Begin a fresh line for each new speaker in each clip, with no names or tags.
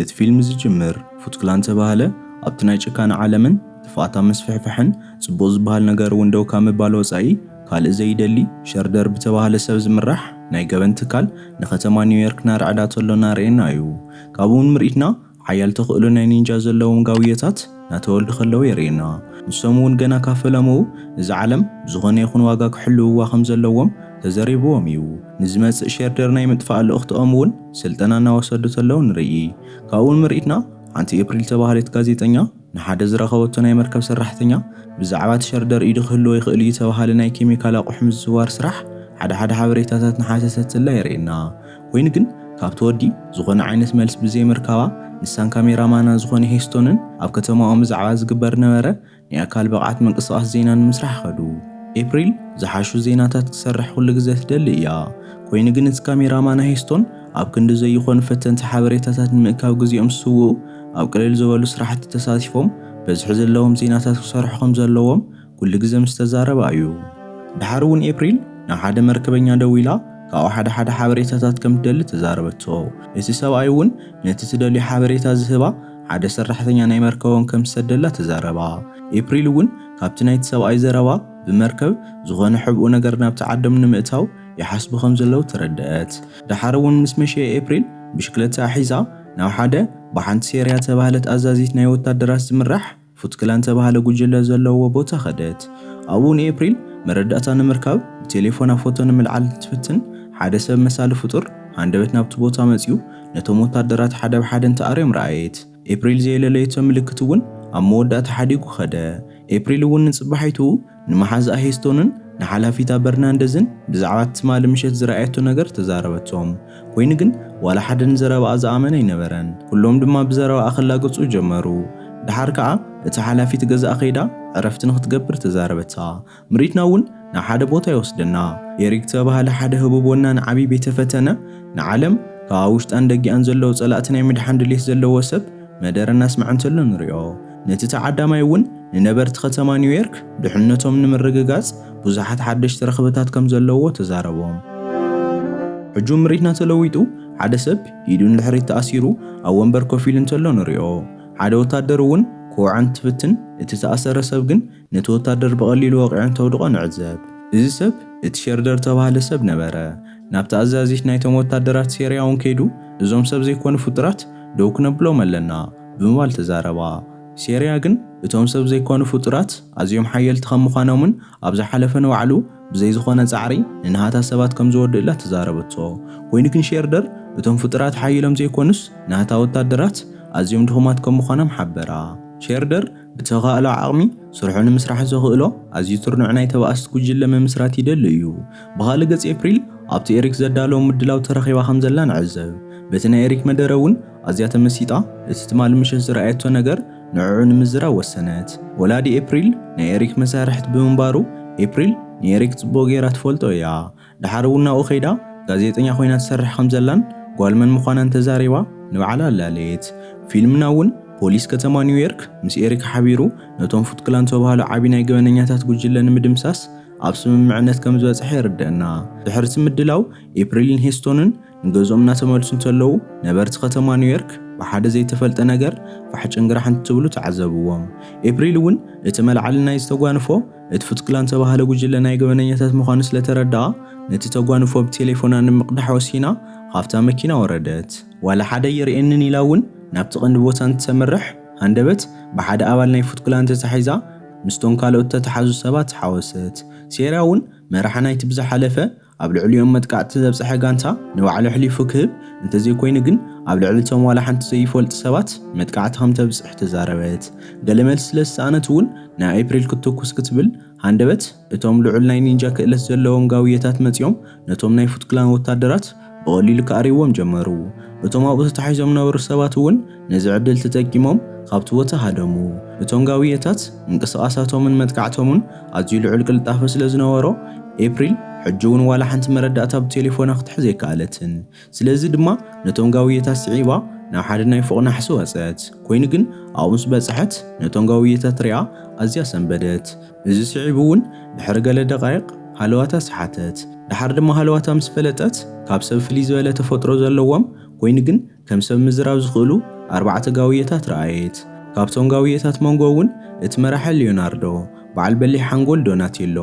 እቲ ፊልም ዝጅምር ፉትክላን ተባህለ ኣብቲ ናይ ጭካነ ዓለምን ተፋታ መስፍሕፍሕን ጽቡቕ ዝበሃል ነገር ወንደው ካብ ምባል ወጻኢ ካልእ ዘይደሊ ሸርደር ብተባህለ ሰብ ዝምራሕ ናይ ገበን ትካል ንኸተማ ኒውዮርክ ናርዕዳ ተሎ ናርኤና እዩ። ካብውን ምርኢትና ሓያል ተኽእሎ ናይ ኒንጃ ዘለዎም ጋውየታት ናተወልዱ ከለው የርእየና። ንሶም እውን ገና ካፈለመው እዚ ዓለም ዝኾነ ይኹን ዋጋ ክሕልውዋ ከም ዘለዎም ተዘሪብዎም እዩ። ንዝመጽእ ሸርደር ናይ ምጥፋእ ልእኽትኦም እውን ስልጠና እናወሰዱ ተለው ንርኢ። ካብውን ምርኢትና ሓንቲ ኤፕሪል ተባህለት ጋዜጠኛ ንሓደ ዝረኸበቶ ናይ መርከብ ሰራሕተኛ ብዛዕባ ሸርደር ኢዱ ክህልዎ ይኽእል እዩ ተባህለ ናይ ኬሚካል ኣቑሑ ምዝዋር ስራሕ ሓደ ሓበሬታታት ንሓሰሰትላ የርእየና። ኮይኑ ግን ካብቲ ወዲ ዝኾነ ዓይነት መልስ ብዘይ ምርካባ ንሳን ካሜራማና ዝኾነ ሄስቶንን ኣብ ከተማኦም ብዛዕባ ዝግበር ነበረ ናይ ኣካል ብቕዓት ምንቅስቓስ ዜና ንምስራሕ ኸዱ። ኤፕሪል ዝሓሹ ዜናታት ክሰርሕ ኩሉ ግዜ ትደሊ እያ። ኮይኑ ግን እቲ ካሜራማና ሄስቶን ኣብ ክንዲ ዘይኾኑ ፈተንቲ ሓበሬታታት ንምእካብ ግዚኦም ዝስውኡ ኣብ ቅልል ዝበሉ ስራሕቲ ተሳቲፎም በዝሒ ዘለዎም ዜናታት ክሰርሑ ከም ዘለዎም ኩሉ ግዜ ምስ ተዛረባ እዩ። ድሓር እውን ኤፕሪል ናብ ሓደ መርከበኛ ደው ኢላ ካብኡ ሓደ ሓበሬታታት ከም ትደሊ ተዛረበቶ። እቲ ሰብኣይ እውን ነቲ ትደልዮ ሓበሬታ ዝህባ ሓደ ሰራሕተኛ ናይ መርከቦም ከም ዝሰደላ ተዛረባ። ኤፕሪል እውን ካብቲ ናይቲ ሰብኣይ ዘረባ ብመርከብ ዝኾነ ሕቡእ ነገር ናብቲ ዓዶም ንምእታው ይሓስቡ ከም ዘለው ተረድአት። ድሓር እውን ምስ መሸየ ኤፕሪል ብሽክለታ ሒዛ ናብ ሓደ ብሓንቲ ሴርያ ተባህለት ኣዛዚት ናይ ወታደራት ዝምራሕ ፉትክላን ተባህለ ጉጅለ ዘለዎ ቦታ ኸደት። ኣብውን ኤፕሪል መረዳእታ ንምርካብ ብቴሌፎና ፎቶ ንምልዓል ትፍትን ሓደ ሰብ መሳሊ ፍጡር ሃንደበት ናብቲ ቦታ መጺኡ ነቶም ወታደራት ሓደ ብሓደ ተኣርዮም ረኣየት። ኤፕሪል ዘየለለየቶ ምልክት እውን ኣብ መወዳእታ ሓዲጉ ኸደ። ኤፕሪል እውን ንጽባሒቱ ንመሓዛ ሄስቶንን ንሓላፊታ በርናንደዝን ብዛዕባ ትማሊ ምሸት ዝረኣየቶ ነገር ተዛረበቶም። ኮይኑ ግን ዋላ ሓደ ንዘረባኣ ዝኣመነ ይነበረን። ኩሎም ድማ ብዘረባኣ ክላገጹ ጀመሩ። ድሓር ከዓ እቲ ሓላፊት ገዛእ ኸይዳ ዕረፍቲ ንኽትገብር ተዛረበታ። ምርኢትና እውን ናብ ሓደ ቦታ ይወስደና። ኤሪክ ተባህለ ሓደ ህቡብ ወናኒ ዓብይ ቤተ ፈተነ ንዓለም ካብ ውሽጣን ደጊኣን ዘለዉ ጸላእቲ ናይ ምድሓን ድሌት ዘለዎ ሰብ መደረ እናስምዐ እንተሎ ንሪኦ። ነቲ ተዓዳማይ እውን ንነበርቲ ከተማ ኒውዮርክ ድሕንነቶም ንምርግጋጽ ብዙሓት ሓደሽቲ ረኽበታት ከም ዘለዎ ተዛረቦም። ሕጁ ምርኢትና ተለዊጡ ሓደ ሰብ ኢዱ ንድሕሪት ተኣሲሩ ኣብ ወንበር ኮፍ ኢሉ እንተሎ ንሪኦ። ሓደ ወታደር እውን ክውዓን ትፍትን እቲ ተኣሰረ ሰብ ግን ነቲ ወታደር ብቐሊሉ ወቂዑ እንተውድቆ ንዕዘብ። እዚ ሰብ እቲ ሸርደር ተባህለ ሰብ ነበረ። ናብቲ ኣዛዚት ናይቶም ወታደራት ሴርያ እውን ከይዱ እዞም ሰብ ዘይኮኑ ፍጡራት ደው ክነብሎም ኣለና ብምባል ተዛረባ። ሴርያ ግን እቶም ሰብ ዘይኮኑ ፍጡራት ኣዝዮም ሓየልቲ ከም ምዃኖምን ኣብ ዝሓለፈ ንባዕሉ ብዘይ ዝኾነ ጻዕሪ ንንሃታ ሰባት ከም ዝወድእላ ተዛረበቶ። ኮይኑ ግን ሸርደር እቶም ፍጡራት ሓይሎም ዘይኮኑስ ናታ ወታደራት ኣዝዮም ድኹማት ከም ምዃኖም ሓበራ። ሸርደር ብተኻእሎ ዓቕሚ ስርሑ ንምስራሕ ዘኽእሎ ኣዝዩ ትርኑዕ ናይ ተባእስቲ ጉጅለ ምምስራት ይደሊ እዩ። ብኻልእ ገጽ ኤፕሪል ኣብቲ ኤሪክ ዘዳለዎ ምድላው ተረኺባ ከም ዘላ ንዕዘብ። በቲ ናይ ኤሪክ መደረ እውን ኣዝያ ተመሲጣ እቲ ትማሊ ምሸት ዝረኣየቶ ነገር ንዕዑ ንምዝራብ ወሰነት። ወላዲ ኤፕሪል ናይ ኤሪክ መሳርሕቲ ብምንባሩ ኤፕሪል ንኤሪክ ጽቡቕ ጌራ ትፈልጦ እያ። ድሓር እውን ናብኡ ኸይዳ ጋዜጠኛ ኮይና ትሰርሕ ከም ዘላን ጓልመን ምዃናን ተዛሪባ ንባዕላ ኣላለየት። ፊልምና እውን ፖሊስ ከተማ ኒውዮርክ ምስ ኤሪክ ሓቢሩ ነቶም ፉትክላን ተባህሉ ዓብይ ናይ ገበነኛታት ጉጅለ ንምድምሳስ ኣብ ስምምዕነት ከም ዝበጽሐ ይርድአና። ድሕርቲ ምድላው ኤፕሪልን ሄስቶንን ንገዝኦም እናተመልሱ እንተለዉ ነበርቲ ከተማ ኒውዮርክ ብሓደ ዘይተፈልጠ ነገር ፋሕጭንግራሕ እንትብሉ ተዓዘብዎም። ኤፕሪል እውን እቲ መልዓሊ ናይ ዝተጓንፎ እቲ ፉትክላን ተባህለ ጉጅለ ናይ ገበነኛታት ምዃኑ ስለተረድኣ ነቲ ተጓንፎ ብቴሌፎና ንምቕዳሕ ወሲና ካብታ መኪና ወረደት። ዋላ ሓደ ይርኤንን ኢላ እውን ናብቲ ቀንዲ ቦታ እንትተመርሕ ሃንደበት ብሓደ ኣባል ናይ ፉትክላን ተታሒዛ ምስቶም ካልኦት ተተሓዙ ሰባት ሓወሰት። ሴርያ እውን መራሓ ናይቲ ብዝሓለፈ ኣብ ልዕሊኦም መጥቃዕቲ ዘብፅሐ ጋንታ ንባዕሉ ሕሊፉ ክህብ እንተዘይኮይኑ ግን ኣብ ልዕሊቶም ዋላ ሓንቲ ዘይፈልጡ ሰባት መጥቃዕቲ ከም ተብፅሕ ተዛረበት። ገለ መልሲ ስለዝሰኣነት እውን ናብ ኤፕሪል ክትኩስ ክትብል ሃንደበት እቶም ልዑል ናይ ኒንጃ ክእለት ዘለዎም ጋውየታት መፂኦም ነቶም ናይ ፉትክላን ወታደራት ብቐሊሉ ከኣሪቦም ጀመሩ። እቶም ኣብኡ ተታሒዞም ነበሩ ሰባት እውን ነዚ ዕድል ተጠቂሞም ካብቲ ቦታ ሃደሙ። እቶም ጋውየታት ምንቅስቓሳቶምን መጥቃዕቶምን ኣዝዩ ልዑል ቅልጣፈ ስለ ዝነበሮ ኤፕሪል ሕጂ እውን ዋላ ሓንቲ መረዳእታ ብቴሌፎና ክትሕዝ ኣይከኣለትን። ስለዚ ድማ ነቶም ጋውየታት ስዒባ ናብ ሓደ ናይ ፎቕ ናሕሲ ወፀት። ኮይኑ ግን ኣብኡ ምስ በፅሐት ነቶም ጋውየታት ሪኣ ኣዝያ ሰንበደት። እዚ ስዒቡ እውን ድሕሪ ገለ ደቓይቕ ሃለዋታ ሰሓተት። ድሓር ድማ ሃለዋታ ምስ ፈለጠት ካብ ሰብ ፍልይ ዝበለ ተፈጥሮ ዘለዎም ኮይኑ ግን ከም ሰብ ምዝራብ ዝኽእሉ 4 ጋውየታት ረአየት። ካብቶም ጋውየታት መንጎ እውን እቲ መራሒ ሊዮናርዶ፣ በዓል በሊሕ ሓንጎል ዶናቴሎ፣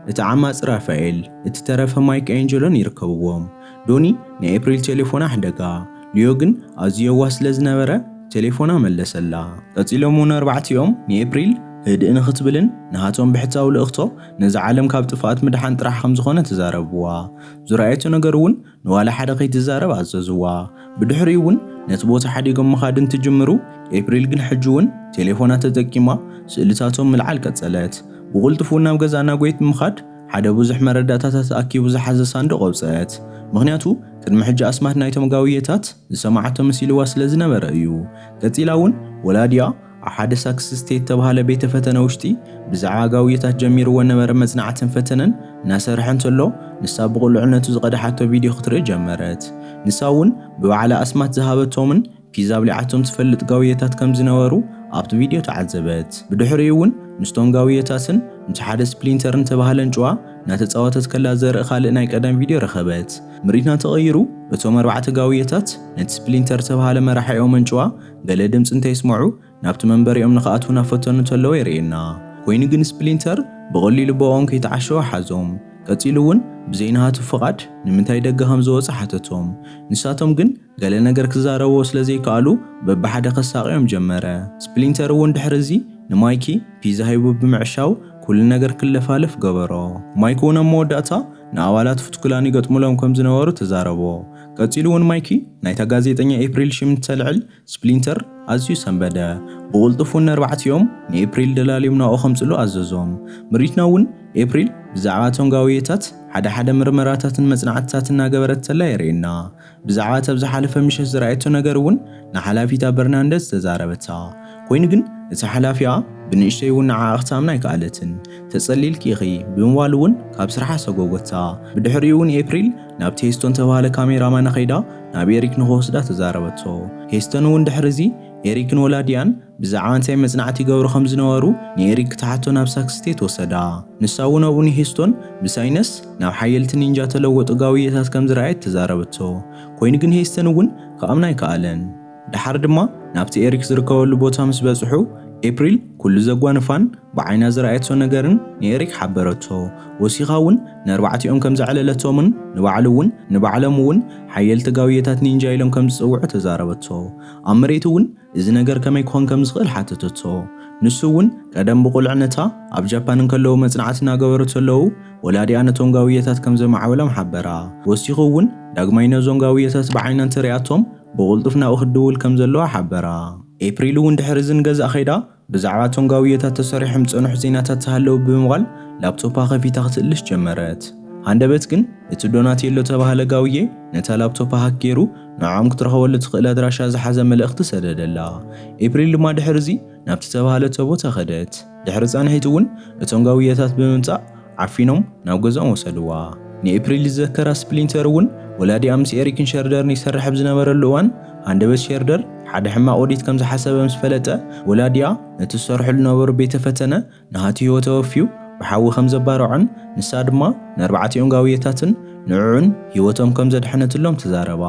እቲ ዓማጽ ራፋኤል፣ እቲ ተረፈ ማይክ ኤንጀሎን ይርከብዎም። ዶኒ ንኤፕሪል ቴሌፎና ሕደጋ፣ ሊዮ ግን ኣዝዩ የዋህ ስለ ዝነበረ ቴሌፎና መለሰላ። ቀፂሎም እውን ኣርባዕቲኦም ንኤፕሪል ህድእ ንኽትብልን ንሃቶም ብሕታዊ ልእኽቶ ነዚ ዓለም ካብ ጥፍኣት ምድሓን ጥራሕ ከም ዝኾነ ተዛረብዋ። ዝረኣየቶ ነገር እውን ንዋላ ሓደ ከይትዛረብ ኣዘዝዋ። ብድሕሪኡ እውን ነቲ ቦታ ሓዲጎም ምኻድ እንትጅምሩ ኤፕሪል ግን ሕጂ እውን ቴሌፎና ተጠቂማ ስእልታቶም ምልዓል ቀጸለት። ብቕልጡፍ እውን ናብ ገዛና ጎይት ምኻድ ሓደ ብዙሕ መረዳእታታት ተኣኪቡ ዝሓዘ ሳንዱቕ ኣውፅአት። ምክንያቱ ቅድሚ ሕጂ ኣስማት ናይቶም ጋውየታት ዝሰማዓቶ መሲልዋ ስለ ዝነበረ እዩ። ቀፂላ እውን ወላዲያ ኣብ ሓደ ሳክስ ስቴት ተባሃለ ቤተ ፈተነ ውሽጢ ብዛዕባ ጋውየታት ጀሚርዎ ነበረ መጽናዕትን ፈተነን እናሰርሐ እንተሎ ንሳ ብቕልዕነቱ ዝቐድሓቶ ቪድዮ ክትርኢ ጀመረት። ንሳ እውን ብባዕላ ኣስማት ዝሃበቶምን ፒዛ ብሊዓቶም ትፈልጥ ጋውየታት ከም ዝነበሩ ኣብቲ ቪድዮ ተዓዘበት። ብድሕሪኡ እውን ንስቶም ጋውየታትን ምስ ሓደ ስፕሊንተር እንተባሃለ እንጭዋ እናተፃወተት ከላ ዘርኢ ካልእ ናይ ቀደም ቪድዮ ረኸበት። ምርኢትና ተቐይሩ እቶም 4 ጋውየታት ነቲ ስፕሊንተር ተባሃለ መራሒኦም እንጭዋ ገለ ድምፂ እንተይስምዑ ናብቲ መንበሪኦም ንኽኣትዉ እናፈተኑ እንተለዉ የርእየና። ኮይኑ ግን ስፕሊንተር ብቐሊሉ ቦኦም ከይተዓሸወ ሓዞም። ቀፂሉ እውን ብዘይናሃቱ ፍቓድ ንምንታይ ደገ ከም ዝወፁ ሓተቶም። ንሳቶም ግን ገለ ነገር ክዛረብዎ ስለ ዘይከኣሉ በብሓደ ከሳቂዮም ጀመረ። ስፕሊንተር እውን ድሕሪ እዚ ንማይኪ ፒዛ ሂቡ ብምዕሻው ኩሉ ነገር ክለፋልፍ ገበሮ። ማይኪ እውን ኣብ መወዳእታ ንኣባላት ፍትኩላን ይገጥሙሎም ከም ዝነበሩ ተዛረቦ። ቀፂሉ እውን ማይኪ ናይታ ጋዜጠኛ ኤፕሪል ሽም እንትተልዕል ስፕሊንተር ኣዝዩ ሰንበደ። ብቕልጡፍ እውን ኣርባዕቲኦም ንኤፕሪል ደላልዮም ናብኡ ከምፅሉ ኣዘዞም። ምርኢትና እውን ኤፕሪል ብዛዕባ እቶም ጋውየታት ሓደ ምርመራታትን መጽናዕትታትን እናገበረት ዘላ የርእየና። ብዛዕባ እታ ዝሓለፈ ምሸት ዝረኣየቶ ነገር እውን ንሓላፊታ በርናንደዝ ተዛረበታ። ኮይኑ ግን እቲ ሓላፊኣ ብንእሽተይ እውን ንዓኣ ክታምና ኣይከኣለትን። ተጸሊልኪ ኢኺ ብምባል እውን ካብ ስርሓ ሰጎጎታ። ብድሕሪኡ እውን ኤፕሪል ናብቲ ሄስቶን ተባሃለ ካሜራማና ኸይዳ ናብ ኤሪክ ንኽወስዳ ተዛረበቶ። ሄስቶን እውን ድሕሪ እዚ ኤሪክን ወላዲያን ብዛዕባ እንታይ መጽናዕቲ ይገብሩ ከም ዝነበሩ ንኤሪክ ክትሓቶ ናብ ሳክስ ስቴት ወሰዳ። ንሳ እውን ኣብኡ ሄስቶን ብሳይነስ ናብ ሓየልቲ ኒንጃ ተለወጡ ጋውየታት ከም ዝረኣየት ተዛረበቶ። ኮይኑ ግን ሄስቶን እውን ከኣምና ኣይከኣለን። ድሓር ድማ ናብቲ ኤሪክ ዝርከበሉ ቦታ ምስ በጽሑ ኤፕሪል ኩሉ ዘጓንፋን ብዓይና ዝረኣየቶ ነገርን ንኤሪክ ሓበረቶ። ወሲኻ እውን ንኣርባዕቲኦም ከም ዘዕለለቶምን ንባዕሎም እውን ሓየልቲ ጋውየታት ኒንጃ ኢሎም ከም ዝፅውዑ ተዛረበቶ። ኣብ መሬት እውን እዚ ነገር ከመይ ክኾን ከም ዝኽእል ሓተተቶ። ንሱ እውን ቀደም ብቑልዕነታ ኣብ ጃፓን እንከለዉ መጽናዕቲ እናገበሩ ተለዉ ወላዲኣ ነቶም ጋውየታት ከም ዘማዕበሎም ሓበራ። ወሲኹ እውን ዳግማይ ነዞም ጋውየታት ብዓይና እንተሪኣቶም ብቕልጡፍ ናብኡ ክድውል ከም ዘለዋ ሓበራ። ኤፕሪል እውን ድሕሪ እዚ ንገዛእ ኸይዳ ብዛዕባ እቶም ጋውየታት ተሰሪሖም ጽኑሕ ዜናታት ዝሃለዉ ብምባል ላፕቶፓ ከፊታ ክትእልሽ ጀመረት። ሃንደበት ግን እቲ ዶናቴሎ ተባሃለ ጋውዬ ነታ ላፕቶፓ ሃክ ገይሩ ንዖም ክትረኸበሉ ትኽእል ኣድራሻ ዝሓዘ መልእኽቲ ሰደደላ። ኤፕሪል ድማ ድሕሪ እዚ ናብቲ ተባሃለቶ ቦታ ኸደት። ድሕሪ ጻንሒት እውን እቶም ጋውየታት ብምምጻእ ዓፊኖም ናብ ገዝኦም ወሰድዋ። ንኤፕሪል ዝዘከራ ስፕሊንተር እውን ወላዲኣ ምስ ኤሪክን ሸርደርን ይሰርሕ ብዝነበረሉ እዋን ሃንደበት ሸርደር ሓደ ሕማቕ ኦዲት ከም ዝሓሰበ ምስ ፈለጠ ወላዲኣ ነቲ ዝሰርሕሉ ነበሩ ቤተ ፈተነ ንሃቲ ህይወት ተወፊዩ ብሓዊ ከም ዘባርዖን ንሳ ድማ ንኣርባዕቲኦም ጋውየታትን ንዑን ህይወቶም ከም ዘድሐነትሎም ተዛረባ።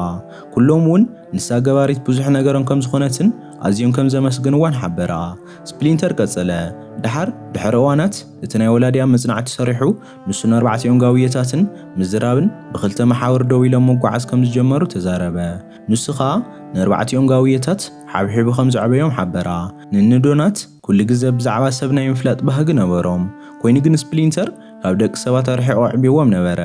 ኩሎም እውን ንሳ ገባሪት ብዙሕ ነገሮም ከም ዝኾነትን ኣዝዮም ከም ዘመስግንዋን ሓበራ። ስፕሊንተር ቀጸለ። ድሕሪ እዋናት እቲ ናይ ወላዲያ መጽናዕቲ ሰሪሑ ንሱን ኣርባዕቲኦም ጋውየታትን ምዝራብን ብኽልተ መሓውር ደው ኢሎም መጓዓዝ ከም ዝጀመሩ ተዛረበ። ንሱ ኸኣ ንኣርባዕቲኦም ጋውየታት ሓብሒቡ ከም ዘዕበዮም ሓበራ። ንዶናት ኩሉ ግዜ ብዛዕባ ሰብ ናይ ምፍላጥ ባህጊ ነበሮም። ኮይኑ ግን ስፕሊንተር ካብ ደቂ ሰባት ኣርሒቑ ኣዕቢዎም ነበረ።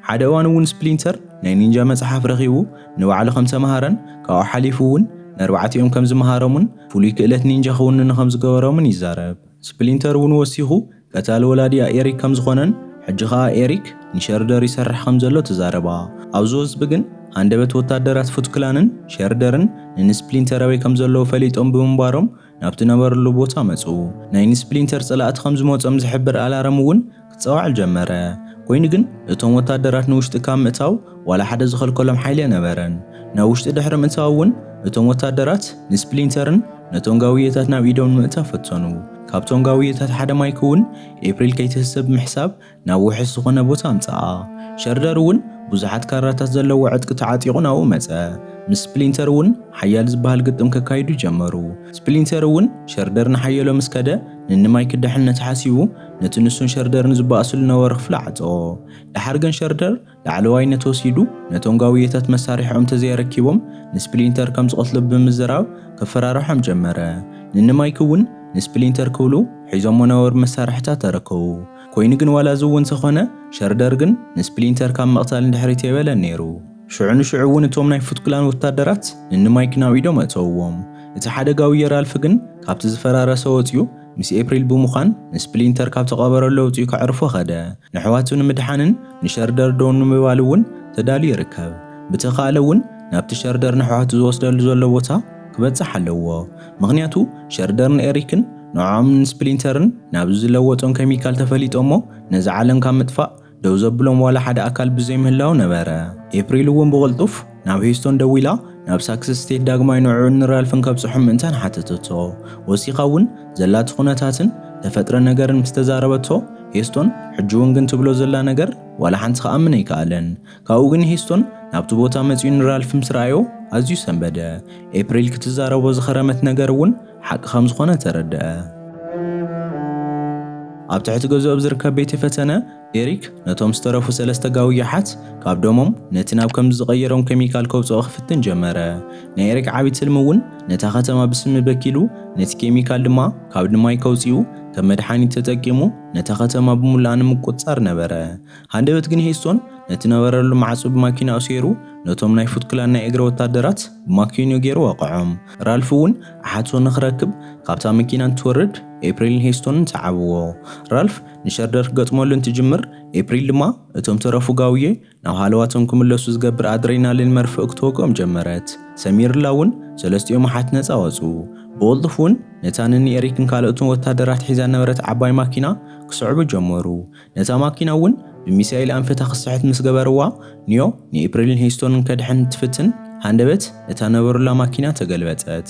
ሓደ እዋን እውን ስፕሊንተር ናይ ኒንጃ መጽሓፍ ረኺቡ ንባዕሉ ከም ተምሃረን ካብኡ ሓሊፉ እውን ንኣርባዕቲኦም ከም ዝመሃሮምን ፍሉይ ክእለት ኒንጃ ክውንኑ ከም ዝገበሮምን ይዛረብ። ስፕሊንተር እውን ወሲኹ ቀታሊ ወላዲያ ኤሪክ ከም ዝኾነን ሕጂ ኸኣ ኤሪክ ንሸርደር ይሰርሕ ከም ዘሎ ተዛረባ። ኣብዚ ወዝቢ ግን ሃንደበት ወታደራት ፉትክላንን ሸርደርን ንስፕሊንተር ኣበይ ከም ዘለዉ ፈሊጦም ብምንባሮም ናብቲ ነበረሉ ቦታ መፁ። ናይ ንስፕሊንተር ጸላእቲ ከም ዝመፆም ዝሕብር ኣላርም እውን ክፀዋዕ ጀመረ። ኮይኑ ግን እቶም ወታደራት ንውሽጢ ካብ ምእታው ዋላ ሓደ ዝኸልከሎም ሓይሊ ነበረን። ናብ ውሽጢ ድሕሪ ምእታው እውን እቶም ወታደራት ንስፕሊንተርን ነቶም ጋውየታት ናብ ኢዶም ንምእታው ፈተኑ። ካብቶም ጋውየታት ሓደ ማይክ እውን ኤፕሪል ከይትህሰብ ምሕሳብ ናብ ውሕስ ዝኾነ ቦታ ኣምጽኣ። ሸርደር እውን ብዙሓት ካራታት ዘለዎ ዕጥቂ ተዓጢቑ ናብኡ መጸ። ምስ ስፕሊንተር እውን ሓያል ዝበሃል ግጥም ከካይዱ ጀመሩ። ስፕሊንተር እውን ሸርደር ንሓየሎ ምስ ከደ ንማይክ ድሕነት ሓሲቡ ነቲ ንሱን ሸርደርን ዝበኣስሉ ነበረ ክፍሊ ዓፀኦ። ድሓር ግን ሸርደር ላዕለዋይነት ወሲዱ ነቶም ጋውየታት መሳርሒኦም ተዘይረኪቦም ንስፕሊንተር ከም ዝቐትሎ ብምዝራብ ከፈራርሖም ጀመረ። ንማይክ እውን ንስፕሊንተር ክብሉ ሒዞሞ ነበሩ መሳርሒታት ተረከቡ። ኮይኑ ግን ዋላ ዝውን ተኾነ ሸርደር ግን ንስፕሊንተር ካብ መቕታል እንድሕሪት የበለን ነይሩ። ሽዑ ንሽዑ እውን እቶም ናይ ፉትክላን ወታደራት ንማይክ ናብ ኢዶም እተውዎም። እቲ ሓደ ጋውየ ራልፍ ግን ካብቲ ዝፈራረሰ ወፂኡ ምስ ኤፕሪል ብምዃን ንስፕሊንተር ካብ ተቐበረሎ ወፂኡ ከዕርፎ ኸደ። ንሕዋቱ ንምድሓንን ንሸርደር ደው ንምባል እውን ተዳልዩ ይርከብ። ብተኻእለ እውን ናብቲ ሸርደር ንሕዋቱ ዝወስደሉ ዘሎ ቦታ ክበጽሕ ኣለዎ። ምኽንያቱ ሸርደርን ኤሪክን ንዖምን ስፕሊንተርን ናብ ዝለወጦም ኬሚካል ተፈሊጦሞ ነዚ ዓለም ካብ ምጥፋእ ደው ዘብሎም ዋላ ሓደ ኣካል ብዘይምህላው ነበረ። ኤፕሪል እውን ብቕልጡፍ ናብ ሂስቶን ደው ኢላ ናብ ሳክሰስ ስቴት ዳግማይ ንዑን ራልፍን ከብጽሑ ምእንታን ሓተተቶ። ወሲኻ እውን ዘላቲ ኩነታትን ተፈጥረ ነገርን ምስ ተዛረበቶ ሂስቶን ሕጂ እውን ግን ትብሎ ዘላ ነገር ዋላ ሓንቲ ከኣምን ኣይከኣለን። ካብኡ ግን ሂስቶን ናብቲ ቦታ መጺኡ ንራልፍ ምስ ረኣዮ ኣዝዩ ሰንበደ። ኤፕሪል ክትዛረቦ ዝኸረመት ነገር እውን ሓቂ ከም ዝኾነ ተረድአ። ኣብ ትሕቲ ገዝኡ ዝርከብ ቤት ፈተነ ኤሪክ ነቶም ዝተረፉ ሰለስተ ጋውያሓት ካብ ደሞም ነቲ ናብ ከም ዝቐየሮም ኬሚካል ከውፅኦ ክፍትን ጀመረ። ናይ ኤሪክ ዓቢ ትልሚ እውን ነታ ከተማ ብስሚ በኪሉ ነቲ ኬሚካል ድማ ካብ ንማይ ከውፅኡ ከም መድሓኒት ተጠቂሙ ነታ ከተማ ብምሉእ ንምቁጻር ነበረ። ሃንደበት ግን ሂስቶን ነቲ ነበረሉ ማዕጾ ብማኪና ኣሲሩ ነቶም ናይ ፉትክላን ናይ እግሪ ወታደራት ብማኪናው ገይሩ ወቅዖም። ራልፍ እውን ኣሓትሶ ንኽረክብ ካብታ መኪና እንትወርድ ኤፕሪልን ሂስቶንን ተዓብዎ። ራልፍ ንሸርደር ክገጥመሉ እንትጅምር ኤፕሪል ድማ እቶም ተረፉ ጋውየ ናብ ሃለዋቶም ክምለሱ ዝገብር ኣድሬናሊን መርፍእ ክትወቅኦም ጀመረት። ሰሚርላ እውን ሰለስቲኦም ኣሓት ነፃ ወፁ። ብቕልጡፍ እውን ነታንን ኤሪክን ካልኦትን ወታደራት ሒዛ ነበረት ዓባይ ማኪና ክስዕቡ ጀመሩ። ነታ ማኪና እውን ብሚሳኤል ኣንፈታ ክስሕት ምስ ገበርዋ ኒዮ ንኤፕሪልን ሂስቶንን ከድሕን ትፍትን ሃንደበት እታ ነበሩላ ማኪና ተገልበጠት።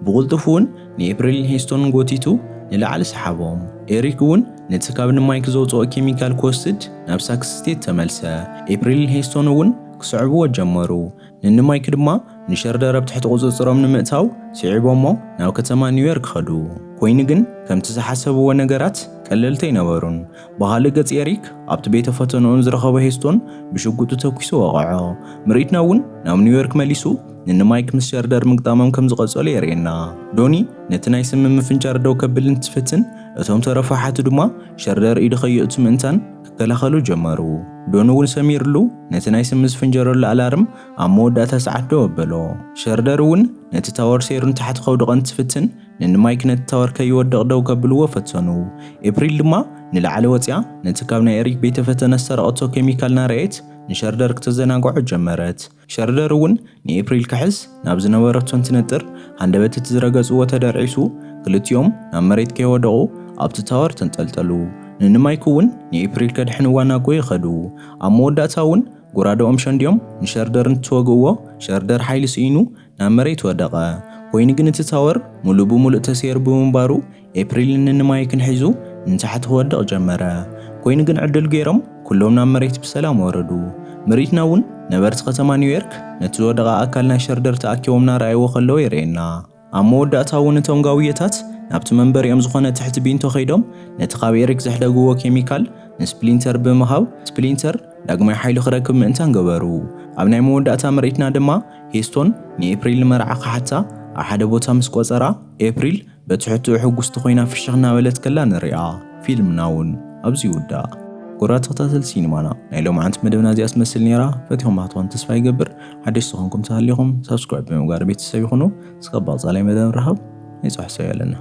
ብቕልጡፍ እውን ንኤፕሪልን ሂስቶንን ጎቲቱ ንላዕሊ ሰሓቦም። ኤሪክ እውን ነቲ ካብ ንማይክ ዘውፅኦ ኬሚካል ክወስድ ናብ ሳክስ ስቴት ተመልሰ። ኤፕሪልን ሂስቶን እውን ክስዕብዎ ጀመሩ። ንማይክ ድማ ንሸርደር ኣብ ትሕቲ ቁፅፅሮም ንምእታው ስዒቦሞ ናብ ከተማ ኒውዮርክ ኸዱ። ኮይኑ ግን ከምቲ ዝሓሰብዎ ነገራት ቀለልቲ ኣይነበሩን። ብኻልእ ገጽ ኤሪክ ኣብቲ ቤተ ፈተነኡን ዝረኸቦ ሂስቶን ብሽጉጡ ተኪሱ ወቕዖ። ምርኢትና እውን ናብ ኒውዮርክ መሊሱ ንማይክ ምስ ሸርደር ምግጣሞም ከም ዝቐጸሉ የርእየና። ዶኒ ነቲ ናይ ስም ምፍንጃር ደው ከብል እንትፍትን እቶም ተረፉ ሓቱ ድማ ሸርደር ኢዱ ኸይእቱ ምእንታን ክከላኸሉ ጀመሩ። ዶኒ እውን ሰሚርሉ ነቲ ናይ ስም ዝፍንጀረሉ ኣላርም ኣብ መወዳእታ ሰዓት ደው ኣበሎ። ሸርደር እውን ነቲ ታወር ሴሩን ታሕቲ ከውድቐ እንትፍትን ንማይክ ነቲ ታወር ከይወድቕ ደው ከብልዎ ፈተኑ። ኤፕሪል ድማ ንላዕሊ ወፂያ ነቲ ካብ ናይ ኤሪክ ቤተ ፈተነ ዝተረቐቶ ኬሚካል ናርአት ንሸርደር ክትዘናግዖ ጀመረት። ሸርደር እውን ንኤፕሪል ክሕዝ ናብ ዝነበረቶ እንትነጥር ሃንደበት እቲ ዝረገጽዎ ተደርዒሱ ክልቲኦም ናብ መሬት ከይወደቑ ኣብቲ ታወር ተንጠልጠሉ። ንማይክ እውን ንኤፕሪል ከድሕንዋ ናጎ ይኸዱ። ኣብ መወዳእታ እውን ጎራዶኦም ሸንዲዮም ንሸርደር እንትወግእዎ ሸርደር ሓይሊ ስኢኑ ናብ መሬት ወደቐ። ኮይኑ ግን እቲ ታወር ሙሉእ ብምሉእ ተሰይሩ ብምንባሩ ኤፕሪልን ንማይክን ሒዙ ንታሕቲ ክወድቕ ጀመረ። ኮይኑ ግን ዕድል ገይሮም ኩሎም ናብ መሬት ብሰላም ወረዱ። ምርኢትና እውን ነበርቲ ከተማ ኒውዮርክ ነቲ ዝወደቐ ኣካል ናይ ሸርደር ተኣኪቦም እናረኣይዎ ከለዉ የርእየና። ኣብ መወዳእታ እውን እቶም ጋውየታት ናብቲ መንበሪኦም ዝኾነ ትሕቲ ቢንቶ ኸይዶም ነቲ ካብ ኤሪክ ዘሕደግዎ ኬሚካል ንስፕሊንተር ብምሃብ ስፕሊንተር ዳግማይ ሓይሉ ክረክብ ምእንታን ገበሩ። ኣብ ናይ መወዳእታ ምርኢትና ድማ ሂስቶን ንኤፕሪል መርዓ ክሓታ ኣብ ሓደ ቦታ ምስ ቆፀራ ኤፕሪል በትሕትኡ ሕጉስቲ ኮይና ፍሽኽ እናበለት ከላ ንሪኣ። ፊልምና እውን ኣብዚ ይውዳእ። ጎራት ተኸታተልቲ ሲኒማና ናይ ሎምዓንቲ መደብና እዚኣ ትመስል ነይራ። ፈቲኹም ባህትኹም ተስፋ ይገብር። ሓደሽቲ ዝኾንኩም ተሃሊኹም ሰብስክራይብ ብምግባር ቤተሰብ ይኹኑ። እስካብ ባቕፃላይ መደብ ንረኸብ። ይፅሕሰ ኣለና።